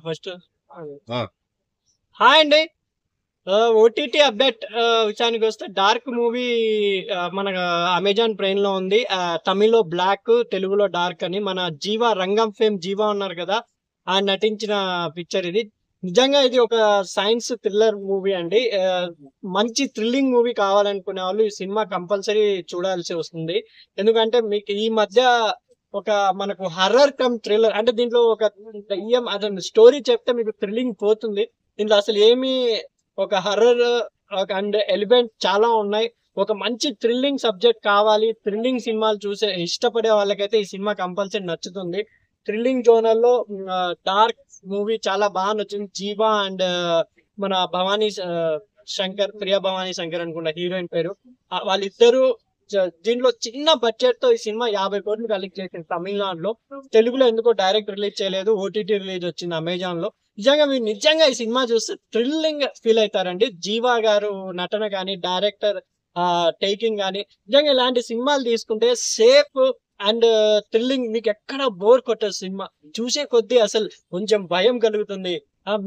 First ఆ, hi అండి. OTT update విషయానికి వస్తే డార్క్ మూవీ మన అమెజాన్ ప్రైమ్ లో ఉంది. తమిళ్లో బ్లాక్, తెలుగులో డార్క్ అని మన జీవా రంగం ఫేమ్ జీవా ఉన్నారు కదా, ఆయన నటించిన పిక్చర్ ఇది. నిజంగా ఇది ఒక సైన్స్ థ్రిల్లర్ మూవీ అండి. మంచి థ్రిల్లింగ్ మూవీ కావాలనుకునే వాళ్ళు ఈ సినిమా కంపల్సరీ చూడాల్సి వస్తుంది. ఎందుకంటే మీకు ఈ మధ్య ఒక మనకు హర్రర్ కమ్ థ్రిల్లర్ అంటే దీంట్లో ఒక దెయ్యం అతని స్టోరీ చెప్తే మీకు థ్రిల్లింగ్ పోతుంది. దీంట్లో అసలు ఏమీ ఒక హర్రర్ అండ్ ఎలిమెంట్ చాలా ఉన్నాయి. ఒక మంచి థ్రిల్లింగ్ సబ్జెక్ట్ కావాలి, థ్రిల్లింగ్ సినిమాలు చూసే ఇష్టపడే వాళ్ళకైతే ఈ సినిమా కంపల్సరీ నచ్చుతుంది. థ్రిల్లింగ్ జోనర్ లో డార్క్ మూవీ చాలా బాగా నచ్చింది. జీవా అండ్ మన భవానీ శంకర్, ప్రియా భవానీ శంకర్ అనుకుంటా హీరోయిన్ పేరు. వాళ్ళిద్దరూ దీంట్లో చిన్న బడ్జెట్ తో ఈ సినిమా 50 కోట్లు కలెక్ట్ చేసింది తమిళనాడులో. తెలుగులో ఎందుకో డైరెక్ట్ రిలీజ్ చేయలేదు, ఓటీటీ రిలీజ్ వచ్చింది అమెజాన్ లో. నిజంగా మీరు నిజంగా ఈ సినిమా చూస్తే థ్రిల్లింగ్ ఫీల్ అవుతారండి. జీవా గారు నటన కానీ, డైరెక్టర్ టేకింగ్ కానీ, నిజంగా ఇలాంటి సినిమాలు తీసుకుంటే సేఫ్ అండ్ థ్రిల్లింగ్ మీకు ఎక్కడ బోర్ కొట్టదు. సినిమా చూసే కొద్దీ అసలు కొంచెం భయం కలుగుతుంది.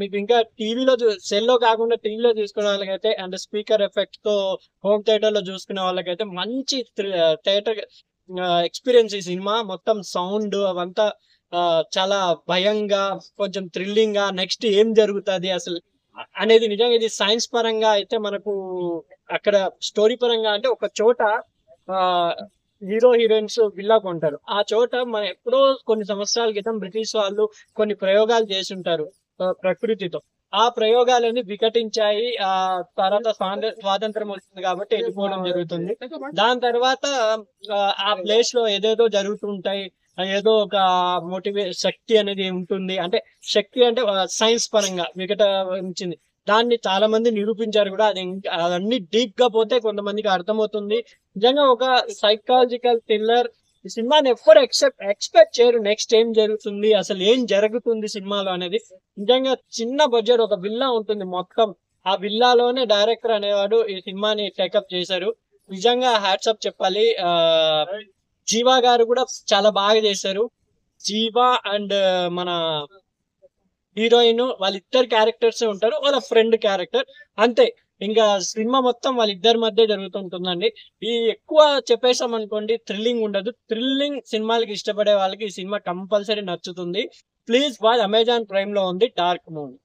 మీకు ఇంకా టీవీలో సెల్లో కాకుండా టీవీలో చూసుకునే వాళ్ళకైతే అండ్ స్పీకర్ ఎఫెక్ట్ తో హోమ్ థియేటర్ లో చూసుకునే వాళ్ళకైతే మంచి థియేటర్ ఎక్స్పీరియన్స్. ఈ సినిమా మొత్తం సౌండ్ అవంతా చాలా భయంగా, కొంచెం థ్రిల్లింగ్ గా నెక్స్ట్ ఏం జరుగుతుంది అసలు అనేది. నిజంగా ఇది సైన్స్ పరంగా అయితే మనకు అక్కడ స్టోరీ పరంగా అంటే ఒక చోట ఆ హీరో హీరోయిన్స్ విల్లా కొంటారు. ఆ చోట మన ఎప్పుడో కొన్ని సంవత్సరాల క్రితం బ్రిటిష్ వాళ్ళు కొన్ని ప్రయోగాలు చేసి ఉంటారు ప్రకృతితో. ఆ ప్రయోగాలన్నీ వికటించాయి. తర్వాత స్వాతంత్రం వచ్చింది కాబట్టి వెళ్ళిపోవడం జరుగుతుంది. దాని తర్వాత ఆ ప్లేస్ లో ఏదేదో జరుగుతుంటాయి. ఏదో ఒక శక్తి అనేది ఉంటుంది. అంటే శక్తి అంటే సైన్స్ పరంగా వికటించింది. దాన్ని చాలా మంది నిరూపించారు కూడా. అవన్నీ డీప్ గా పోతే కొంతమందికి అర్థమవుతుంది. నిజంగా ఒక సైకాలజికల్ థ్రిల్లర్. ఈ సినిమాని ఎవ్వరు ఎక్స్పెక్ట్ చేయరు నెక్స్ట్ ఏం జరుగుతుంది, అసలు ఏం జరుగుతుంది సినిమాలో అనేది. నిజంగా చిన్న బడ్జెట్ ఒక విల్లా ఉంటుంది మొత్తం. ఆ విల్లాలోనే డైరెక్టర్ అనేవాడు ఈ సినిమాని టేకప్ చేశారు. నిజంగా హ్యాట్సప్ చెప్పాలి. జీవా గారు కూడా చాలా బాగా చేశారు. జీవా అండ్ మన హీరోయిన్ వాళ్ళిద్దరు క్యారెక్టర్స్ ఉంటారు, వాళ్ళ ఫ్రెండ్ క్యారెక్టర్ అంతే. ఇంకా సినిమా మొత్తం వాళ్ళిద్దరి మధ్య జరుగుతుంటుందండి. ఈ ఎక్కువ చెప్పేసాం అనుకోండి థ్రిల్లింగ్ ఉండదు. థ్రిల్లింగ్ సినిమాలకి ఇష్టపడే వాళ్ళకి ఈ సినిమా కంపల్సరీ నచ్చుతుంది. ప్లీజ్ వాచ్, అమెజాన్ ప్రైమ్ లో ఉంది డార్క్ మూవీ.